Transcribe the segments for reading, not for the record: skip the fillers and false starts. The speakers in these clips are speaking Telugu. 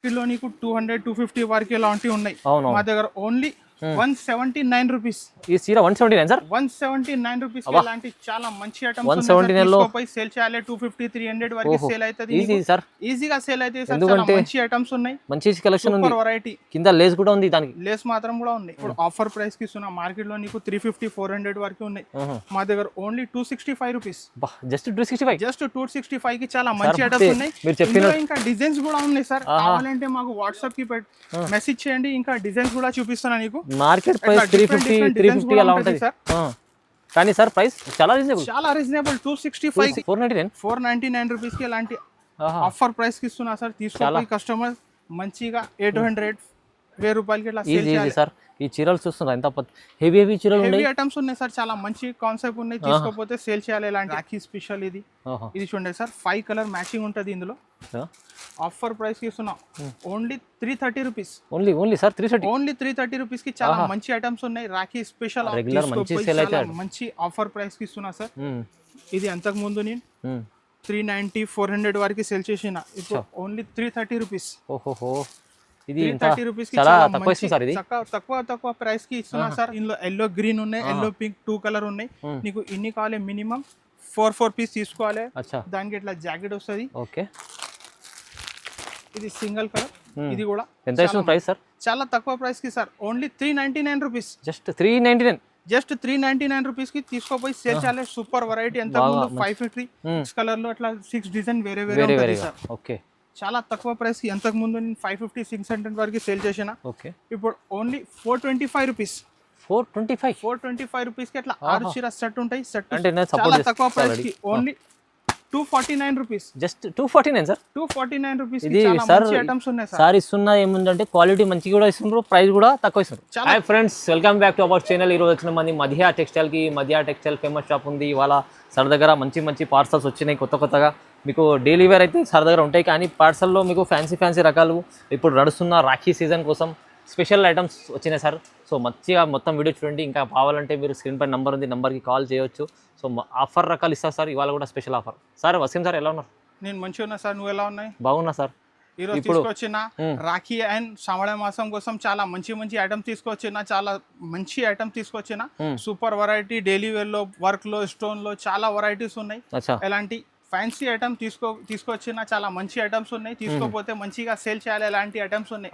మార్కెట్ లో నీకు 200 250 వరకు ఇలాంటివి ఉన్నాయి. మా దగ్గర ఓన్లీ 179 రూపీస్. ఈ చీర 179 సార్? 179 రూపీస్ ఇలాంటి చాలా మంచి ఐటమ్స్ 179 లో సేల్ చేయాలి. 250 300 వరకు సేల్ అవుతుంది. ఈజీ సార్, ఈజీగా సేల్ అయితే చాలా మంచి ఐటమ్స్ ఉన్నాయి. మంచి కలెక్షన్ ఉంది, వెరైటీ. కింద లేస్ కూడా ఉంది, దానికి లేస్ మాత్రం కూడా ఉంది. ఇప్పుడు ఆఫర్ ప్రైస్ కి ఇస్తున్నా. మార్కెట్ లో నీకు 350 400 వరకు ఉన్నాయి. మా దగ్గర ఓన్లీ 265 రూపీస్. జస్ట్ 265. జస్ట్ 265 కి చాలా మంచి ఐటమ్స్ ఉన్నాయి. మీరు చెప్పిన ఇంకా డిజైన్స్ కూడా ఉన్నాయి సార్. కావాలంటే మాకు వాట్సాప్ కి మెసేజ్ చేయండి, ఇంకా డిజైన్స్ కూడా చూపిస్తాను నీకు. మార్కెట్ ప్రైస్ 350 350 అలా ఉంటుంది సార్. కానీ సార్ ప్రైస్ చాలా రీజనబుల్, చాలా రీజనబుల్. 265 499 రూపీస్ కి ఇలాంటి ఆఫర్ ప్రైస్ కి ఇస్తున్నా సార్. తీసుకోవాలి కస్టమర్ మంచిగా 800 1000 రూపాయలకి ఇట్లా సేల్ చేయాలి సార్. ఈ చీరలు చూస్తున్నా ఎంత హెవీ హెవీ చీరలు ఉన్నాయి, హెవీ ఐటమ్స్ ఉన్నాయి సార్. చాలా మంచి కాన్సెప్ట్ ఉన్నాయి. తీసుకోకపోతే సేల్ చేయాలి. ఇలాంటి రాఖీ స్పెషల్ ఇది చూడండి సార్. 5 కలర్ మ్యాచింగ్ ఉంటుంది ఇందులో. ఆఫర్ ప్రైస్ కి ఇస్తున్నా only 330 rupees. Only sir 330. Only 330 rupees కి చాలా మంచి ఐటమ్స్ ఉన్నాయి. రాఖీ స్పెషల్ మంచి ఆఫర్ ప్రైస్ కి ఇస్తున్నా సార్. ఇది అంతకు ముందు నేను 390 400 వరకు సేల్ చేసిన. ఇప్పుడు ఓన్లీ 330 రూపీస్. ఓహో, ఇది 330 రూపీస్ కి చాలా తక్కువ ఇస్తుంది సార్. ఇది తక్కువ ప్రైస్ కి ఇస్తున్నా సార్. ఇందులో ఎల్లో గ్రీన్ ఉన్నాయి, ఎల్లో పింక్ 2 కలర్ ఉన్నాయి. నీకు ఇన్ని కావాలి మినిమం 4 పీస్ తీసుకోవాలి. దానికి ఇట్లా జాకెట్ వస్తుంది. ఓకే, ఇది సింగిల్ కలర్. ఇది కూడా ఎంత ఇస్తుంది ప్రైస్ సార్? చాలా తక్కువ ప్రైస్ కి sir. Only 399 rupees. Just 399. Just 399 rupees కి తీసుకోపోయి సేల్ చేయాలి. Super variety. ఎంత ముందు 550 కలర్ లో అట్లా 6 డిజైన్ వేరే ఉంటుంది సార్. ఓకే, చాలా తక్కువ ప్రైస్ కి. అంతకు ముందు నేను 550 600 వరకు సేల్ చేసిన. ఓకే, ఇప్పుడు ఓన్లీ 425 రూపీస్. 425 రూపీస్ కి అట్లా 6 చీర సెట్ ఉంటాయి. సెట్ అంటే చాలా తక్కువ ప్రైస్ కి only 249 rupees. Just 249 sir. 249 rupees కి ఇది చాలా మంచి ఐటమ్స్ ఉన్నాయి సార్. సార్ ఇస్తున్నా ఏముందంటే క్వాలిటీ మంచి కూడా ఇస్తున్నారు, ప్రైస్ కూడా తక్కువ ఇస్తున్నారు. Hi friends, welcome back to our channel. ఈ రోజు వచ్చిన మంది మధ్య టెక్స్టైల్ కి. మధ్య టెక్స్టైల్ ఫేమస్ షాప్ ఉంది. ఇవాళ సార్ దగ్గర మంచి పార్సల్స్ వచ్చినాయి కొత్తగా. మీకు డైలీ వేర్ అయితే సార్ దగ్గర ఉంటాయి, కానీ పార్సల్లో మీకు ఫ్యాన్సీ రకాలు ఇప్పుడు నడుస్తున్న రాఖీ సీజన్ కోసం స్పెషల్ ఐటమ్స్ వచ్చినాయి సార్. సో మంచిగా మొత్తం వీడియో చూడండి. ఇంకా కావాలంటే మీరు స్క్రీన్ పై నెంబర్ ఉంది, నెంబర్కి కాల్ చేయొచ్చు. సో ఆఫర్ రకాలు ఇస్తారు సార్. ఇవాళ కూడా special offer. Sir Wasim sir ఎలా ఉన్నారు? నేను మంచిగా ఉన్నా సార్. నువ్వు ఎలా ఉన్నాయి? బాగున్నా సార్. ఈరోజు తీసుకొచ్చిన రాఖీ అండ్ శ్రావణ మాసం కోసం చాలా మంచి ఐటమ్స్ తీసుకొచ్చిన. చాలా మంచి ఐటమ్స్ తీసుకొచ్చిన. Super variety. డైలీ వేర్ లో, వర్క్ లో, స్టోన్ లో చాలా వెరైటీస్ ఉన్నాయి. ఎలాంటి ఫ్యాన్సీ ఐటమ్ తీసుకొచ్చిన చాలా మంచి ఐటమ్స్ ఉన్నాయి. తీసుకోపోతే మంచిగా సేల్ చేయాలి. ఎలాంటి ఐటమ్స్ ఉన్నాయి.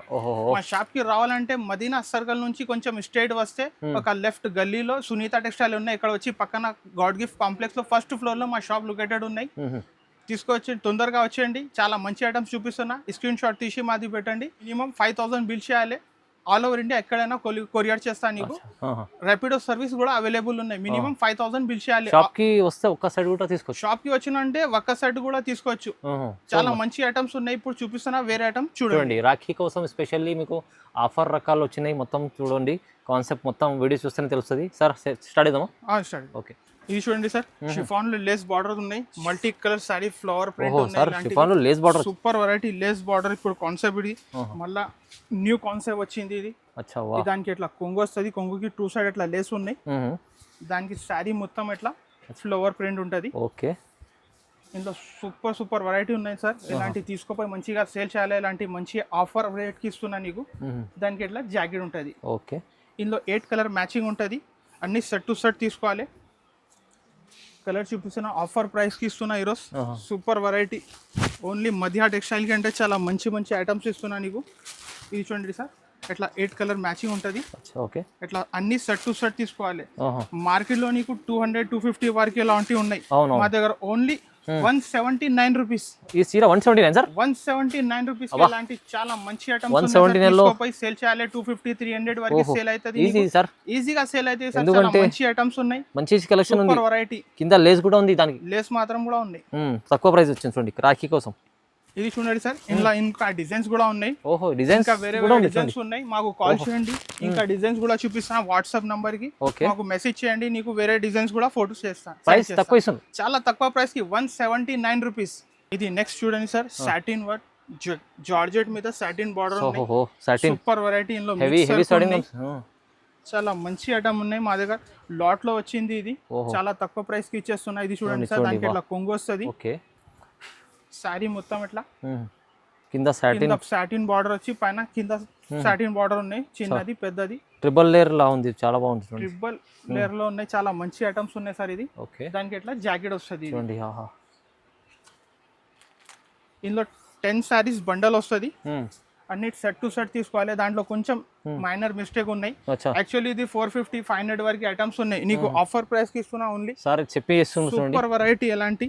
మా షాప్ కి రావాలంటే మదీనా సర్కిల్ నుంచి కొంచెం స్ట్రైట్ వస్తే ఒక లెఫ్ట్ గల్లీలో సునీత టెక్స్టైల్ ఉన్నాయి. ఇక్కడ వచ్చి పక్కన గాడ్ గిఫ్ట్ కాంప్లెక్స్ లో ఫస్ట్ ఫ్లోర్ లో మా షాప్ లొకేటెడ్ ఉన్నాయి. తీసుకొచ్చి తొందరగా వచ్చేయండి. చాలా మంచి ఐటమ్స్ చూపిస్తున్నా. స్క్రీన్ షాట్ తీసి మాది పెట్టండి. మినిమం 5000 బిల్ చేయాలి. ఆల్ ఓవర్ ఇండియా ఎక్కడైనా కొరియర్ చేస్తాను నీకు. ర్యాపిడో సర్వీస్ కూడా అవైలబుల్ ఉన్నాయి. మినిమం 5000 బిల్ చేయాలి. షాప్ కి వస్తే ఒక్క సైడ్ కూడా తీసుకోవచ్చు. షాప్ కి వచ్చినంటే ఒక్క సైడ్ కూడా తీసుకోవచ్చు. చాలా మంచి ఐటమ్స్ ఉన్నాయి. ఇప్పుడు చూపిస్తున్నా వేరే ఐటమ్ చూడండి. రాఖీ కోసం స్పెషల్లీ మీకు ఆఫర్ రకాలు వచ్చినాయి. మొత్తం చూడండి. కాన్సెప్ట్ మొత్తం వీడియో చూస్తేనే తెలుస్తుంది. సార్ స్టార్ట్ చేద్దామా? స్టార్ట్. ఓకే, ఇది చూడండి సార్. షిఫాన్ లో లేస్ బార్డర్ ఉన్నాయి. Multi colour sari flower print ఉన్నాయి. Super variety lace border. ఇప్పుడు కాన్సెప్ట్ ఇది మళ్ళా న్యూ కాన్సెప్ట్ వచ్చింది. ఇది దానికి ఇట్లా కొంగు వస్తుంది. కొంగుకి 2 సైడ్ ఇట్లా లేస్ ఉన్నాయి. దానికి సారీ మొత్తం ఇట్లా ఫ్లవర్ ప్రింట్ ఉంటుంది. ఓకే, ఇందులో సూపర్ వెరైటీ ఉన్నాయి సార్. ఇలాంటి తీసుకోపోయి మంచిగా సేల్ చేయాలి. ఇలాంటి మంచి ఆఫర్ రేట్ కి ఇస్తున్నా నీకు. దానికి ఇట్లా జాకెట్ ఉంటుంది. ఓకే, ఇందులో 8 కలర్ మ్యాచింగ్ ఉంటుంది. అన్ని సెట్ టు సెట్ తీసుకోవాలి. కలర్ చూపిస్తున్నా. ఆఫర్ ప్రైస్ కి ఇస్తున్నా ఈరోజు. Super variety. ఓన్లీ మధ్య టెక్స్టైల్ కి అంటే చాలా మంచి ఐటమ్స్ ఇస్తున్నా నీకు. ఇది చూడండి సార్. ఇట్లా 8 కలర్ మ్యాచింగ్ ఉంటుంది. ఓకే, ఇట్లా అన్ని సెట్ టు సెట్ తీసుకోవాలి. మార్కెట్ లో నీకు 200 250 వరకు ఇలాంటివి ఉన్నాయి. మా దగ్గర ఓన్లీ 179 రూపీస్. ఈ చీర 179 సార్. 179 రూపీస్ ఇలాంటి చాలా మంచి ఐటమ్స్ 179 లో సేల్ చేయాలి. 250 300 వరకు సేల్ అవుతుంది. ఈజీ సార్, ఈజీగా సేల్ అయితే సార్. చాలా మంచి ఐటమ్స్ ఉన్నాయి. మంచి కలెక్షన్ ఉంది. వెరైటీ. కింద లేస్ కూడా ఉంది. దానికి లేస్ మాత్రం కూడా ఉంది. తక్కువ ప్రైస్ వచ్చింది చూడండి రాఖీ కోసం. ఇది చూడండి సార్. ఇందులో ఇంకా డిజైన్స్ కూడా ఉన్నాయి. డిజైన్స్ ఇంకా వేరే డిజైన్స్ ఉన్నాయి. మాకు కాల్ చేయండి. ఇంకా డిజైన్స్ కూడా చూపిస్తాను వాట్సాప్ నంబర్ కి. మాకు మెసేజ్ చేయండి. నీకు వేరే డిజైన్స్ కూడా ఫోటోస్ చేస్తాను. ప్రైస్ తక్కువ ఇస్తుంది. చాలా తక్కువ ప్రైస్ కి 179 రూపీస్. ఇది నెక్స్ట్ చూడండి సార్. సాటిన్ వర్క్ జార్జెట్ మీద సాటిన్ బార్డర్ ఉంది. Super variety. ఇందులో చాలా మంచి ఐటమ్ ఉన్నాయి. మా దగ్గర లాట్ లో వచ్చింది. ఇది చాలా తక్కువ ప్రైస్ కి ఇచ్చేస్తున్నా. ఇది చూడండి సార్. దానికి ఇట్లా కొంగు వస్తుంది. సారీ మొత్తం ఇట్లా కింద సాటిన్ సాటిన్ బార్డర్ వచ్చి పైన కింద సాటిన్ బార్డర్ ఉన్నాయి, చిన్నది పెద్దది ట్రిపుల్ లేయర్ లా ఉంది, చాలా బాగుంది చూడండి. ట్రిపుల్ లేయర్ లో ఉన్నాయి, చాలా మంచి ఐటమ్స్ ఉన్నాయి సార్. ఇది ఓకే, దానికి ఎట్లా జాకెట్ వస్తుంది చూడండి. ఆహా, ఇందులో 10 సారీస్ బండల్ వస్తుంది, అన్ని సెట్ టు సెట్ తీసుకోవాలి. దాంట్లో కొంచెం మైనర్ మిస్టేక్ ఉన్నాయి. యాక్చువల్లీ ఇది 450 500 వరకు ఐటమ్స్ ఉన్నాయి. నీకు ఆఫర్ ప్రైస్ కి ఇస్తున్నా ఓన్లీ సార్. చెప్పి సూపర్ వెరైటీ ఎలాంటి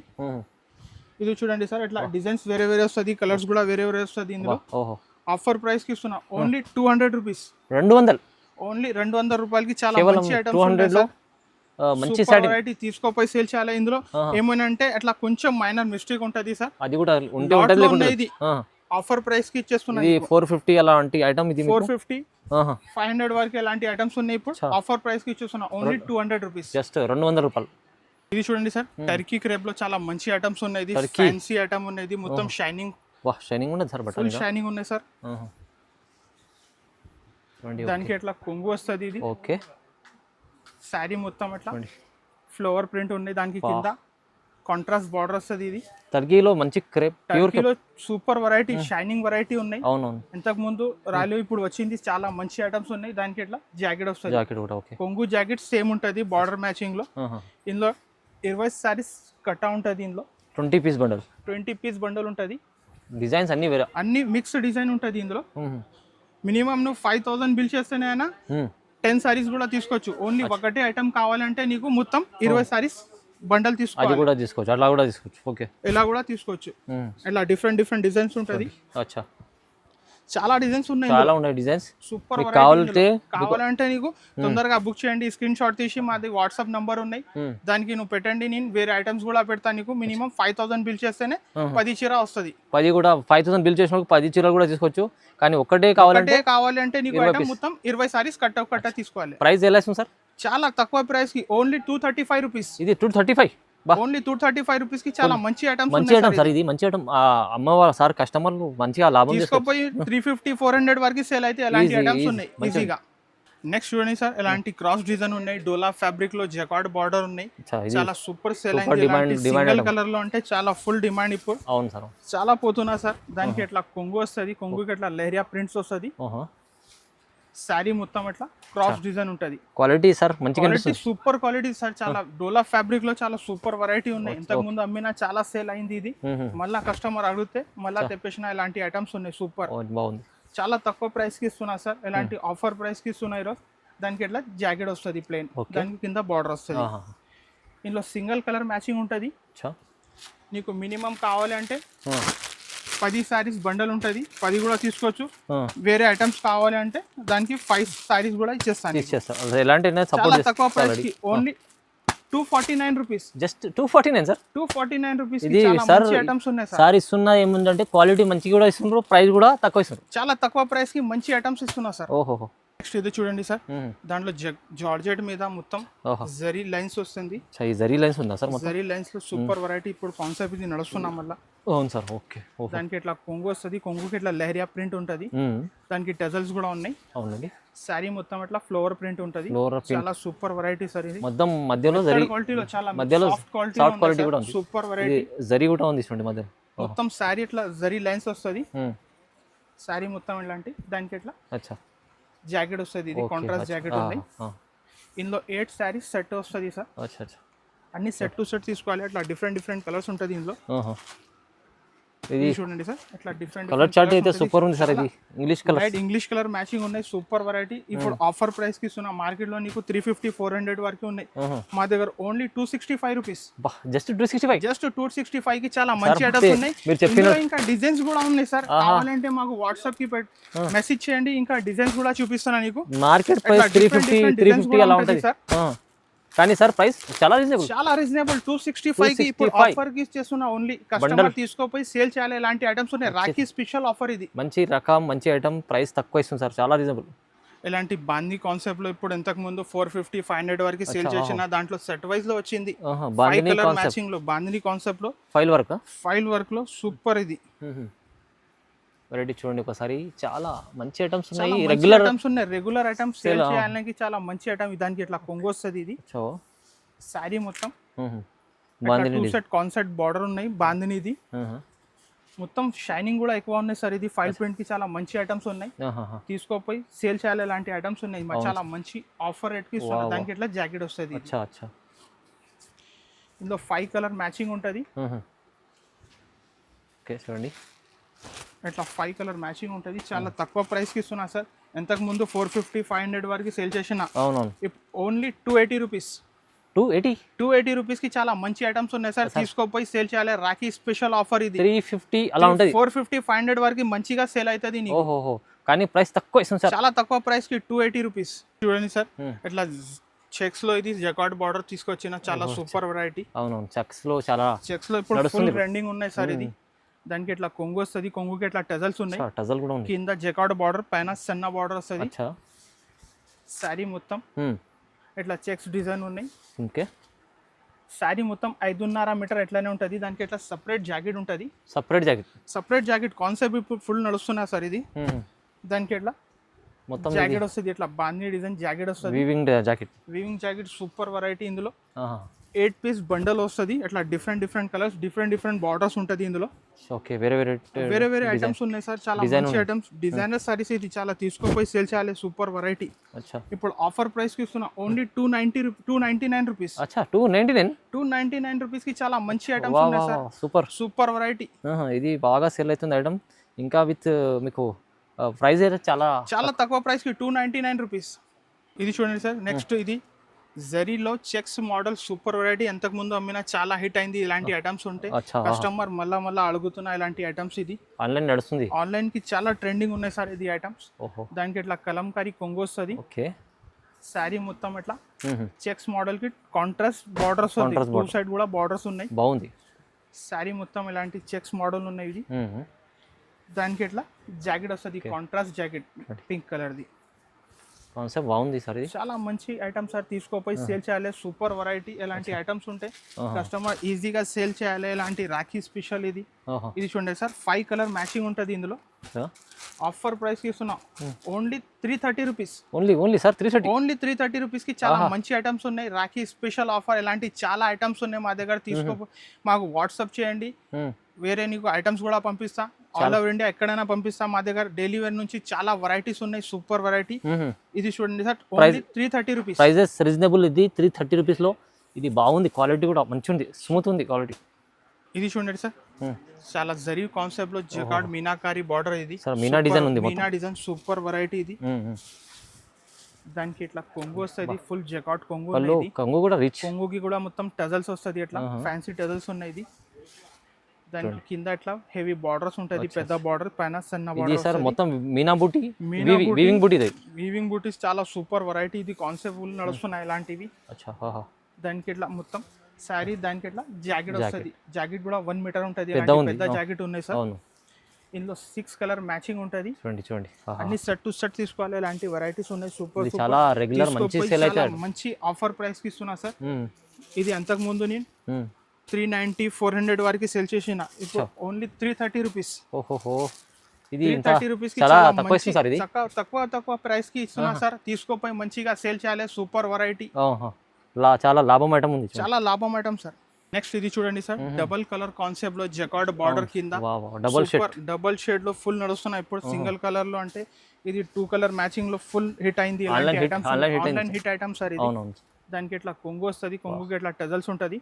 ఇది చూడండి సార్. ఇట్లా డిజైన్స్ వేరే వేరే వస్తుంది, కలర్స్ కూడా వేరే వేరే వస్తుంది. ఇందులో ఆఫర్ ప్రైస్ కి ఇస్తున్నా ఓన్లీ 200 రూపీస్. 200 ఓన్లీ 200 రూపాయలకి చాలా మంచి ఐటమ్స్. మంచి వెరైటీ తీసుకోపోయి సేల్ చేయాలి. ఇందులో ఏమైనా అంటే అట్లా కొంచెం మైనర్ మిస్టేక్ ఉంటది సార్, అది కూడా ఉంటే ఇది ఆఫర్ ప్రైస్ కి ఇచ్చేస్తున్నా. 450 అలాంటి ఐటమ్ ఇది 450 500 వరకు ఎలాంటి ఐటమ్స్ ఉన్నాయి. ఇప్పుడు ఆఫర్ ప్రైస్ కి ఇచ్చేస్తున్నా ఓన్లీ 200 రూపీస్, జస్ట్ 200 రూపాయలు. ఇది చూడండి సార్, టర్కీ క్రేప్ లో చాలా మంచి ఐటమ్స్ ఉన్నాయి. ఇది ఫ్యాన్సీ ఐటమ్ ఉన్నాయి, మొత్తం షైనింగ్. వా, షైనింగ్ ఉన్నది సార్, ఫుల్ షైనింగ్ ఉన్నాయి సార్. దానికి ఎట్లా కొంగు వస్తుంది. ఇది ఓకే, శారీ మొత్తం అట్లా ఫ్లవర్ ప్రింట్ ఉన్నాయి. దానికి కింద కాంట్రాస్ట్ బార్డర్ వస్తుంది. ఇది టర్కీలో మంచి క్రేప్, టర్కీలో సూపర్ వెరైటీ, షైనింగ్ వెరైటీ ఉన్నాయి. అవునవును, ఇంతకు ముందు రాలి ఇప్పుడు వచ్చింది, చాలా మంచి ఐటమ్స్ ఉన్నాయి. దానికి ఎట్లా జాకెట్ వస్తుంది, జాకెట్ కూడా ఓకే. కొంగు జాకెట్ సేమ్ ఉంటుంది బార్డర్ మ్యాచింగ్ లో. ఇందులో 20 సారీస్ కట్టా ఉంటుంది. ఇందులో 20 పీస్ బండల్, 20 పీస్ బండల్ ఉంటుంది. డిజైన్స్ అన్ని వేరే, అన్ని మిక్స్డ్ డిజైన్ ఉంటుంది. ఇందులో మినిమం నువ్వు 5000 బిల్ చేస్తేనే అయినా 10 సారీస్ కూడా తీసుకోవచ్చు. ఓన్లీ ఒకటే ఐటమ్ కావాలంటే నీకు మొత్తం 20 సారీస్ బండల్ తీసుకోవాలి. అది కూడా తీసుకోవచ్చు, అట్లా కూడా తీసుకోవచ్చు. ఓకే, ఇలా కూడా తీసుకోవచ్చు. ఇలా డిఫరెంట్ డిఫరెంట్ డిజైన్స్ ఉంటుంది. అచ్చా, చాలా డిజైన్స్ ఉన్నాయి, చాలా ఉన్నాయి డిజైన్స్. సూపర్ కావాలంటే నీకు తొందరగా బుక్ చేయండి. స్క్రీన్ షాట్ తీసి మాది వాట్సాప్ నంబర్ ఉన్నాయి, దానికి నువ్వు పెట్టండి. నేను వేరే ఐటమ్స్ కూడా పెడతాను. నీకు మినిమం 5000 బిల్ చేస్తేనే 10 చీర వస్తుంది. 10 కూడా 5000 బిల్ చేసిన 10 చీరలు కూడా తీసుకోవచ్చు. కానీ ఒక్కటే కావాలంటే నీకు ఐటమ్ మొత్తం 20 సారీస్ కట్ట తీసుకోవాలి. ప్రైస్ ఎలా ఇస్తుంది సార్? చాలా తక్కువ ప్రైస్ కి ఓన్లీ 235 రూపీస్. ఇది 235, ఓన్లీ 235 రూపీస్ కి చాలా మంచి ఐటమ్స్. మంచి ఐటమ్ సార్, ఇది మంచి ఐటమ్. అమ్మవారు సార్, కస్టమర్లు మంచిగా లాభం తీసుకోపోయి 350 400 వరకు సేల్ అయితే ఎలాంటి ఐటమ్స్ ఉన్నాయి ఈజీగా. నెక్స్ట్ చూడండి సార్, ఎలాంటి క్రాస్ డిజైన్ ఉన్నాయి. డోలా ఫ్యాబ్రిక్ లో జకార్డ్ బార్డర్ ఉన్నాయి, చాలా సూపర్ సేల్ అయింది. సింగిల్ కలర్ లో అంటే చాలా ఫుల్ డిమాండ్ ఇప్పుడు. అవును సార్, చాలా పోతున్నా సార్. దానికి ఎట్లా కొంగు వస్తుంది, కొంగుకి ఎట్లా లెహరియా ప్రింట్స్ వస్తుంది. శారీ మొత్తం అట్లా క్రాస్ డిజైన్ ఉంటది. క్వాలిటీ సార్ మంచిగా, సూపర్ క్వాలిటీ సార్. చాలా డోలా ఫ్యాబ్రిక్ లో చాలా సూపర్ వెరైటీ ఉన్నాయి. ఇంతకు ముందు అమ్మినా చాలా సేల్ అయింది. ఇది మళ్ళా కస్టమర్ అడిగితే మళ్ళా తెప్పేసిన ఇలాంటి ఐటమ్స్ ఉన్నాయి. సూపర్ బాగుంది, చాలా తక్కువ ప్రైస్ కి ఇస్తున్నా సార్. ఇలాంటి ఆఫర్ ప్రైస్ కి ఇస్తున్నా ఈరోజు. దానికి ఎట్లా జాకెట్ వస్తుంది ప్లెయిన్, దానికి కింద బార్డర్ వస్తుంది. ఇందులో సింగిల్ కలర్ మ్యాచింగ్ ఉంటుంది. నీకు మినిమం కావాలి అంటే 10 సారీస్ బండల్ ఉంటుంది, 10 కూడా తీసుకోవచ్చు. వేరే ఐటమ్స్ కావాలి అంటే దానికి 5 సారీస్ కూడా ఇచ్చేస్తాను. చాలా తక్కువ ప్రైస్ కి only 249 rupees. Just 249 sir, 249 rupees. ఇది సార్ ఐటమ్స్ ఉన్నాయి సార్. ఇస్తున్నా ఏముందంటే క్వాలిటీ మంచిగా కూడా ఇస్తున్నారు, ప్రైస్ కూడా తక్కువ ఇస్తున్నారు. చాలా తక్కువ ప్రైస్ కి మంచి ఐటమ్స్ ఇస్తున్నా సార్. ఓహో, నెక్స్ట్ ఇది చూడండి సార్, దాంట్లో జార్జెట్ మీద మొత్తం జరీ లైన్స్ వస్తుంది. జరీ లైన్స్ ఉందా సార్? జరీ లైన్స్ లో సూపర్ వెరైటీ ఇప్పుడు కాన్సెప్ట్ ఇది నడుస్తున్నాం మళ్ళీ. అవును సార్, ఓకే. దానికి ఇట్లా కొంగు వస్తుంది, కొంగుకి ఇట్లా లెహరియా ప్రింట్ ఉంటుంది. దానికి టెజల్స్ కూడా ఉన్నాయి. అవునండి, శారీ మొత్తం ఇట్లా ఫ్లవర్ ప్రింట్ ఉంటుంది. చాలా సూపర్ వెరైటీ సార్. ఇది మొత్తం మధ్యలో జరీ క్వాలిటీలో చాలా మధ్యలో సాఫ్ట్ క్వాలిటీ కూడా ఉంది. సూపర్ వెరైటీ, జరీ కూడా ఉంది చూడండి మధ్యలో. మొత్తం శారీ ఇట్లా జరీ లైన్స్ వస్తుంది. శారీ మొత్తం ఇలాంటి. దానికి ఇట్లా అచ్చా జాకెట్ వస్తుంది. ఇది కాంట్రాస్ట్ జాకెట్ ఉంది. ఇందులో 8 సారీస్ సెట్ వస్తుంది సార్. అన్ని సెట్ టు సెట్ తీసుకోవాలి. అట్లా డిఫరెంట్ డిఫరెంట్ కలర్స్ ఉంటుంది ఇందులో. ఇది చూడండి సార్, ఇట్లా డిఫరెంట్ కలర్ చార్ట్ అయితే సూపర్ ఉంది సార్. ఇది ఇంగ్లీష్ కలర్ మ్యాచింగ్ ఉన్నాయి, సూపర్ వెరైటీ. ఇప్పుడు ఆఫర్ ప్రైస్ కి ఇస్తున్నా. మార్కెట్ లో నీకు 350 400 వరకు ఉన్నాయి. మా దగ్గర ఓన్లీ 265 రూపీస్. జస్ట్ 265 కి చాలా మంచి ఐటమ్స్ ఉన్నాయి. ఇంకా డిజైన్స్ కూడా ఉన్నాయి సార్. కావాలంటే మాకు వాట్సాప్ కి మెసేజ్ చేయండి, ఇంకా డిజైన్స్ కూడా చూపిస్తున్నా నీకు. మార్కెట్ ప్రైస్ 350 అలా ఉంటుంది సార్. కానీ సార్ ప్రైస్ చాలా రీజనబుల్. 265 కి ఇప్పుడు ఆఫర్ కి ఇచ్చేస్తున్నా. ఓన్లీ కస్టమర్ తీసుకోపోయి సేల్ చేయాలి. ఇలాంటి ఐటమ్స్ ఉన్నాయి. రాఖీ స్పెషల్ ఆఫర్ ఇది. మంచి రకం, మంచి ఐటమ్, ప్రైస్ తక్కువ ఇస్తుంది సార్, చాలా రీజనబుల్. ఇలాంటి బాందీ కాన్సెప్ట్ లో ఇప్పుడు ఇంతకు ముందు 450 500 వరకు సేల్ చేసిన. దాంట్లో సెట్ వైజ్ లో వచ్చింది. మ్యాచింగ్ లో బాందిని కాన్సెప్ట్ లో ఫైల్ వర్క్ లో సూపర్ ఇది వెరైటీ. చూడండి ఒకసారి, చాలా మంచి ఐటమ్స్ ఉన్నాయి. రెగ్యులర్ ఐటమ్స్ సేల్ చేయడానికి చాలా మంచి ఐటమ్. దానికి ఇట్లా కొంగు వస్తుంది. ఇది శారీ మొత్తం కాన్సెప్ట్ బార్డర్ ఉన్నాయి. బాందిని ఇది మొత్తం షైనింగ్ కూడా ఎక్కువ ఉన్నాయి సార్. ఇది ఫైల్ ప్రింట్ కి చాలా మంచి ఐటమ్స్ ఉన్నాయి. తీసుకోపోయి సేల్ చేయాలి ఇలాంటి ఐటమ్స్ ఉన్నాయి. చాలా మంచి ఆఫర్ రేట్ కి ఇస్తున్నారు. దానికి ఇట్లా జాకెట్ వస్తుంది. ఇందులో 5 కలర్ మ్యాచింగ్ ఉంటుంది. ఓకే చూడండి, ఇట్లా 5 కలర్ మ్యాచింగ్ ఉంటుంది. చాలా తక్కువ ప్రైస్ కి ఇస్తున్నా సార్. ఎంతకు ముందు 450 500 వరకు సేల్ చేసిన. Only 280 rupees. 280 రూపీస్ కి చాలా మంచి ఐటమ్స్ ఉన్నాయి సార్. తీసుకోపోయి సేల్ చేయాలి. రాఖీ స్పెషల్ ఆఫర్ ఇది. 350 అలా ఉంటుంది. 450 500 వరకు మంచిగా సేల్ అవుతుంది. ఓహో, కానీ ప్రైస్ తక్కువ ఇస్తుంది సార్. చాలా తక్కువ ప్రైస్ కి 280 రూపీస్. చూడండి సార్, ఇట్లా చెక్స్ లో ఇది జకార్డ్ బార్డర్ తీసుకొచ్చిన చాలా సూపర్ వెరైటీ. అవునవును, చెక్స్ లో చాలా చెక్స్ లో ఇప్పుడు ఫుల్ ట్రెండింగ్ ఉన్నాయి సార్. ఇది దానికి ఇట్లా కొంగు వస్తుంది. కొంగుకి ఇట్లా టజల్స్ ఉన్నాయి. టజల్ కూడా ఉంది. కింద జకార్డ్ బార్డర్, పైన సన్న బార్డర్ వస్తుంది. శారీ మొత్తం ఇట్లా చెక్స్ డిజైన్ ఉన్నాయి. ఓకే, శారీ మొత్తం 5.5 మీటర్ ఎట్లానే ఉంటుంది. దానికి ఇట్లా సపరేట్ జాకెట్ ఉంటుంది. సపరేట్ జాకెట్ కాన్సెప్ట్ ఇప్పుడు ఫుల్ నడుస్తున్నా సార్. ఇది దానికి ఇట్లా మొత్తం జాకెట్ వస్తుంది. ఇట్లా బాందీ డిజైన్ జాకెట్ వస్తుంది. Weaving jacket super variety. ఇందులో 8 పీస్ బండల్ వస్తుంది. ఇట్లా డిఫరెంట్ కలర్స్, డిఫరెంట్ బార్డర్స్ ఉంటుంది ఇందులో. ఓకే, వేరే ఐటమ్స్ ఉన్నాయి సార్. చాలా మంచి ఐటమ్స్, డిజైనర్ సారీస్. ఇది చాలా తీసుకోపోయి సేల్ చేయాలి. Super variety. ఇప్పుడు ఆఫర్ ప్రైస్ కి ఇస్తున్నా. Only 299 rupees. 299 రూపీస్ కి చాలా మంచి ఐటమ్స్ ఉన్నాయి సార్. Super variety. ఇది బాగా సేల్ అవుతుంది ఐటమ్. ఇంకా విత్ మీకు ప్రైస్ అయితే చాలా తక్కువ ప్రైస్ కి 299 రూపీస్. ఇది చూడండి సార్. నెక్స్ట్ ఇది జరీలో చెక్స్ మోడల్ సూపర్ వెరైటీ. ఎంతకు ముందు అమ్మినా చాలా హిట్ అయింది. ఇలాంటి ఐటమ్స్ ఉంటాయి. కస్టమర్ మళ్ళా అడుగుతున్నా ఇలాంటి ఐటమ్స్. ఇది ఆన్లైన్ నడుస్తుంది. ఆన్లైన్ కి చాలా ట్రెండింగ్ ఉన్నాయి సార్ ఇది ఐటమ్స్. దానికి ఇట్లా కలంకారీ కొంగు వస్తుంది. శారీ మొత్తం ఇట్లా చెక్స్ మోడల్ కి కాంట్రాస్ట్ బార్డర్స్ వస్తుంది. 2 సైడ్ కూడా బార్డర్స్ ఉన్నాయి. బాగుంది. శారీ మొత్తం ఇలాంటి చెక్స్ మోడల్ ఉన్నాయి. ఇది దానికి ఇట్లా జాకెట్ వస్తుంది. Contrast jacket pink colour the. Concept బాగుంది సార్. ఇది చాలా మంచి ఐటమ్ సార్. తీసుకోపోయి సేల్ చేయాలి. Super variety. ఇలాంటి ఐటమ్స్ ఉంటాయి. కస్టమర్ ఈజీగా సేల్ చేయాలి. ఇలాంటి రాఖీ స్పెషల్ ఇది. ఇది చూడండి సార్, 5 కలర్ మ్యాచింగ్ ఉంటుంది ఇందులో. ఆఫర్ ప్రైస్ కి ఇస్తున్నాం. Only 330 rupees. Only sir 330. Only 330 rupees కి చాలా మంచి ఐటమ్స్ ఉన్నాయి. Rakhi special offer. ఇలాంటి చాలా ఐటమ్స్ ఉన్నాయి మా దగ్గర. తీసుకో, మాకు వాట్సాప్ చేయండి. వేరే నీకు ఐటమ్స్ కూడా పంపిస్తా. ఆల్ ఓవర్ ఇండియా ఎక్కడైనా పంపిస్తా. మా దగ్గర డైలీ వేర్ నుంచి చాలా వెరైటీస్ ఉన్నాయి. Super variety. ఇది చూడండి sir, only 330 rupees. Prices reasonable. ఇది 330 రూపీస్ లో ఇది బాగుంది. క్వాలిటీ కూడా మంచి ఉంది, స్మూత్ ఉంది క్వాలిటీ. ఇది చూడండి సార్, చాలా జరీ కాన్సెప్ట్ లో జకార్డ్ మీనాకారి బార్డర్. ఇది మీనా డిజైన్ ఉంది. Meena design super variety. ఇది దానికి ఇట్లా కొంగు వస్తుంది. ఫుల్ జకార్డ్ కొంగు. కొంగు కూడా రిచ్. కొంగుకి కూడా మొత్తం టజల్స్ వస్తుంది. ఇట్లా ఫ్యాన్సీ టజల్స్ ఉన్నాయి. ఇది దానికి కింద ఇట్లా హెవీ బార్డర్స్ ఉంటుంది. పెద్ద బార్డర్, పైన సన్న బార్డర్. మొత్తం మీనా బూటీ, వీవింగ్ బూటీస్ చాలా సూపర్ వెరైటీ. ఇది కాన్సెప్ట్ నడుస్తున్నాయి ఇలాంటివి. దానికి ఇట్లా మొత్తం శారీ, దానికి ఇట్లా జాకెట్ వస్తుంది. జాకెట్ కూడా 1 మీటర్ ఉంటుంది. పెద్ద జాకెట్ ఉన్నాయి సార్. ఇందులో 6 కలర్ మ్యాచింగ్ ఉంటుంది. చూడండి, అన్ని సెట్ టు సెట్ తీసుకోవాలి. ఇలాంటి వెరైటీస్ ఉన్నాయి. సూపర్ చాలా రెగ్యులర్ మంచి ఆఫర్ ప్రైస్ కి ఇస్తున్నా సార్. ఇది అంతకు ముందు నేను 390 400 వరకు సేల్ చేసిన. ఇప్పుడు ఓన్లీ 330 రూపీస్. ఇది 330 రూపీస్ కి తక్కువ ప్రైస్ కి ఇస్తున్నా సార్. తీసుకోపోయి మంచిగా సేల్ చేయాలి. Super variety. చాలా లాభం ఐటమ్ ఉంది. చాలా లాభం ఐటమ్ సార్. నెక్స్ట్ ఇది చూడండి సార్, డబుల్ కలర్ కాన్సెప్ట్ లో జకార్డ్ బార్డర్ కింద డబుల్ షేడ్ లో ఫుల్ నడుస్తున్నాయి. ఇప్పుడు సింగిల్ కలర్ లో అంటే ఇది 2 కలర్ మ్యాచింగ్ లో ఫుల్ హిట్ అయింది. ఆన్లైన్ హిట్ ఐటమ్ సార్ ఇది. దానికి ఇట్లా కొంగు వస్తుంది. కొంగుకి ఇట్లా టజల్స్ ఉంటుంది.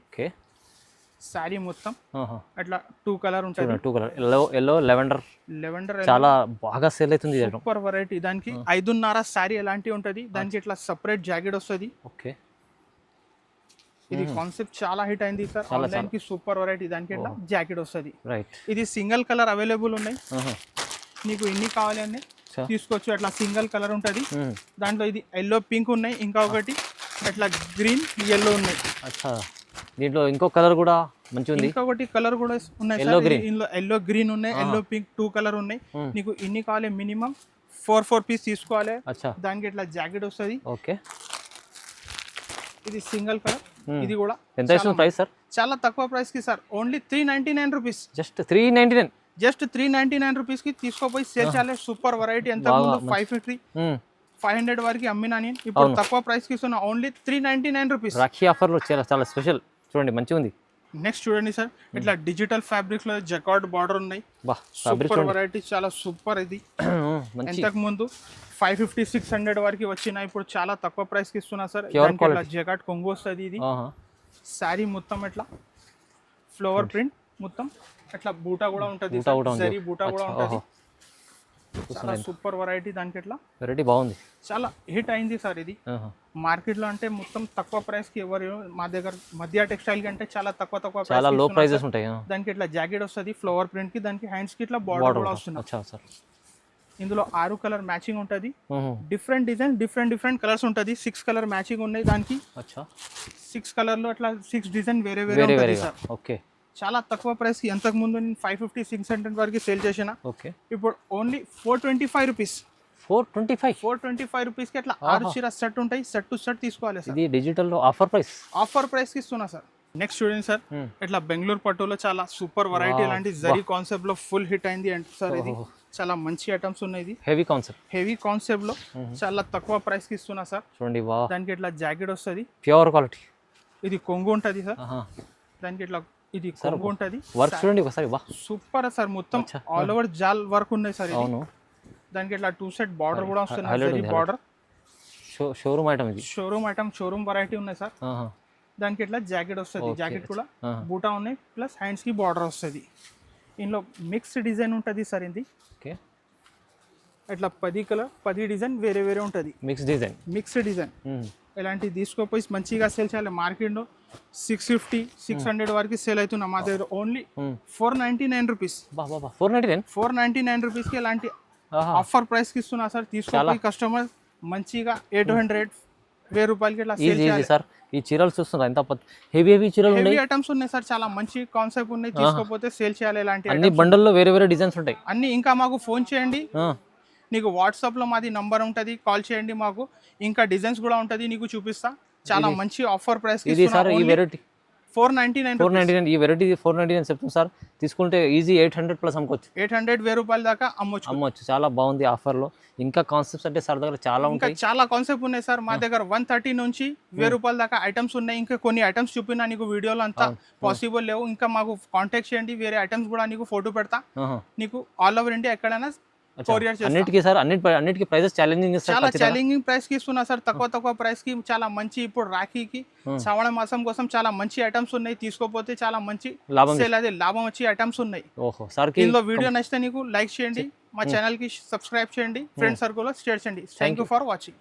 శారీ మొత్తం అట్లా 2 కలర్ ఉంటుంది. 2 కలర్ ఎల్లో లెవెండర్ చాలా బాగా సేల్ అవుతుంది. Super variety. దానికి 5.5 శారీ ఎలాంటి ఉంటుంది. దానికి ఇట్లా సపరేట్ జాకెట్ వస్తుంది. ఓకే, ఇది కాన్సెప్ట్ చాలా హిట్ అయింది సార్. ఆన్లైన్ కి సూపర్ వెరైటీ. దానికి ఇట్లా జాకెట్ వస్తుంది. ఇది సింగిల్ కలర్ అవైలబుల్ ఉన్నాయి. నీకు ఎన్ని కావాలి అని తీసుకోవచ్చు. అట్లా సింగిల్ కలర్ ఉంటుంది. దాంట్లో ఇది ఎల్లో పింక్ ఉన్నాయి. ఇంకా ఒకటి అట్లా గ్రీన్ ఎల్లో ఉన్నాయి. దీంట్లో ఇంకో కలర్ కూడా మంచి ఉంది. ఇంకొకటి కలర్ కూడా ఉన్నాయి. ఎల్లో గ్రీన్ ఉన్నాయి. ఎల్లో పింక్ 2 కలర్ ఉన్నాయి. నీకు ఎన్ని కావాలి మినిమం 4 పీస్ తీసుకోవాలి. దానికి ఇట్లా జాకెట్ వస్తుంది. ఓకే, ఇది సింగిల్ కలర్. ఇది కూడా ఎంత ఇస్తుంది ప్రైస్ సార్? చాలా తక్కువ ప్రైస్ కి sir. Only 399 rupees. Just 399 rupees కి తీసుకోపోయి సేల్ చేయాలి. Super variety. ఎంత 550 500 వరకు అమ్మినా నేను. ఇప్పుడు తక్కువ ప్రైస్ కి ఇస్తున్నా. Only 399 rupees. రాఖీ ఆఫర్ లో చాలా స్పెషల్. చూడండి, మంచిగా ఉంది. నెక్స్ట్ చూడండి సార్ ఇట్లా డిజిటల్ ఫ్యాబ్రిక్ లో జకార్డ్ బార్డర్ ఉన్నాయి. బా ఫ్యాబ్రిక్ సూపర్ వెరైటీ, చాలా సూపర్. ఇది మంచి ఇంతకు ముందు 550-600 వరకు వచ్చిన, ఇప్పుడు చాలా తక్కువ ప్రైస్ కి ఇస్తున్నా సార్. జకార్డ్ కొంగు వస్తుంది. ఇది శారీ మొత్తం ఇట్లా ఫ్లవర్ ప్రింట్, మొత్తం ఇట్లా బూటా కూడా ఉంటుంది, జరీ బూటా కూడా ఉంటుంది. చాలా సూపర్ వెరైటీ. దానికి ఇట్లా వెరైటీ బాగుంది, చాలా హిట్ అయింది సార్. ఇది మార్కెట్ లో అంటే మొత్తం తక్కువ ప్రైస్ కి ఎవరు, మా దగ్గర మధ్య టెక్స్టైల్ కి అంటే చాలా తక్కువ చాలా లో ప్రైజెస్ ఉంటాయి. దానికి ఇట్లా జాకెట్ వస్తుంది ఫ్లవర్ ప్రింట్ కి, దానికి హ్యాండ్స్ కి ఇట్లా బార్డర్ కూడా వస్తుంది. ఇందులో 6 కలర్ మ్యాచింగ్ ఉంటుంది. డిఫరెంట్ డిజైన్, డిఫరెంట్ కలర్స్ ఉంటుంది. 6 కలర్ మ్యాచింగ్ ఉన్నాయి. దానికి 6 కలర్ లో అట్లా 6 డిజైన్ వేరే ఉంటుంది సార్. ఓకే, చాలా తక్కువ ప్రైస్ కి. ఎంతకు ముందు నేను 550-600 వరకు సేల్ చేసిన. ఓకే, ఇప్పుడు ఓన్లీ 425 రూపీస్. 425 రూపీస్ కి అట్లా 6 చీర సెట్ ఉంటాయి. సెట్ టు సెట్ తీసుకోవాలి సార్. ఇది డిజిటల్ ఆఫర్ ప్రైస్ కి ఇస్తున్నా సార్. నెక్స్ట్ చూడండి సార్, ఇట్లా బెంగళూరు పట్టులో చాలా సూపర్ వెరైటీ, ఇలాంటి జరీ కాన్సెప్ట్ లో ఫుల్ హిట్ అయింది అంటే సార్. ఇది చాలా మంచి ఐటమ్స్ ఉన్నాయి. ఇది హెవీ కాన్సెప్ట్ లో చాలా తక్కువ ప్రైస్ కి ఇస్తున్నా సార్. చూడండి, దానికి ఇట్లా జాకెట్ వస్తుంది, ప్యూర్ క్వాలిటీ. ఇది కొంగు ఉంటది సార్. దానికి ఇట్లా ఇది కొంగు ఉంటది. వర్క్ చూడండి ఒకసారి, సూపర్ సార్. మొత్తం ఆల్ ఓవర్ జాల్ వర్క్ ఉన్నాయి సార్. దానికి ఇట్లా 2 సెట్ బార్డర్ కూడా వస్తుంది. బార్డర్ షోరూమ్ ఐటమ్, ఇది షోరూమ్ వెరైటీ ఉన్నాయి సార్. దానికి ఇట్లా జాకెట్ వస్తుంది. జాకెట్ కూడా బూటా ఉన్నాయి, ప్లస్ హ్యాండ్స్ కి బార్డర్ వస్తుంది. ఇందులో మిక్స్డ్ డిజైన్ ఉంటుంది సార్. ఇది ఇట్లా 10 కలర్ 10 డిజైన్ వేరే ఉంటుంది. మిక్స్డ్ డిజైన్ ఇలాంటివి తీసుకోపోయి మంచిగా సేల్ చేయాలి. మార్కెట్లో 650-600 వరకు సేల్ అవుతున్నా. మా దగ్గర ఓన్లీ 499 రూపీస్. 499 రూపీస్ కి ఇలాంటి ఆఫర్ ప్రైస్ కి ఇస్తున్నా సార్. తీసుకోపోయి కస్టమర్ మంచిగా 800-1000 రూపాయలకి ఇట్లా సేల్ చేయాలి సార్. ఈ చీరలు చూస్తున్నారు, ఎంత హెవీ చీరలు ఉన్నాయి. ఐటమ్స్ ఉన్నాయి సార్, చాలా మంచి కాన్సెప్ట్ ఉన్నాయి. తీసుకోపోతే సేల్ చేయాలి. ఇలాంటి అన్ని బండల్లో వేరే డిజైన్స్ ఉంటాయి. అన్ని ఇంకా మాకు ఫోన్ చేయండి. నీకు వాట్సాప్ లో మాది నంబర్ ఉంటుంది, కాల్ చేయండి. మాకు ఇంకా డిజైన్స్ కూడా ఉంటుంది, నీకు చూపిస్తా. చాలా మంచి ఆఫర్ ప్రైస్. ఇది సార్ ఈ వెరైటీ 499. ఈ వెరైటీ 499 చెప్తాను సార్. తీసుకుంటే ఈజీ 800+ అమ్ముకోవచ్చు. 800 రూపాయల దాకా అమ్మొచ్చు. చాలా బాగుంది ఆఫర్ లో. ఇంకా కాన్సెప్ట్స్ అంటే సార్ దగ్గర చాలా ఉంటాయి. చాలా కాన్సెప్ట్ ఉన్నాయి సార్. మా దగ్గర 130 నుంచి 1000 రూపాయల దాకా ఐటమ్స్ ఉన్నాయి. ఇంకా కొన్ని ఐటమ్స్ చూపినా నీకు వీడియోలో అంతా పాసిబుల్ లేవు. ఇంకా మాకు కాంటాక్ట్ చేయండి. వేరే ఐటమ్స్ కూడా నీకు ఫోటో పెడతా. నీకు ఆల్ ఓవర్ ఇండియా ఎక్కడైనా కొరియర్ చేస్తా. అన్నిటికీ ప్రైసెస్ ఛాలెంజింగ్, చాలా ఛాలెంజింగ్ ప్రైస్ కి ఇస్తున్నా సార్. తక్కువ ప్రైస్ కి చాలా మంచి. ఇప్పుడు రాఖీకి శ్రావణ మాసం కోసం చాలా మంచి ఐటమ్స్ ఉన్నాయి. తీసుకోపోతే చాలా మంచి లాభం వచ్చి ఐటమ్స్ ఉన్నాయి. ఇందులో వీడియో నచ్చితే నీకు లైక్ చేయండి, మా ఛానల్ కి సబ్స్క్రైబ్ చేయండి, ఫ్రెండ్ సర్కిల్ లో షేర్ చేయండి. Thank you for watching.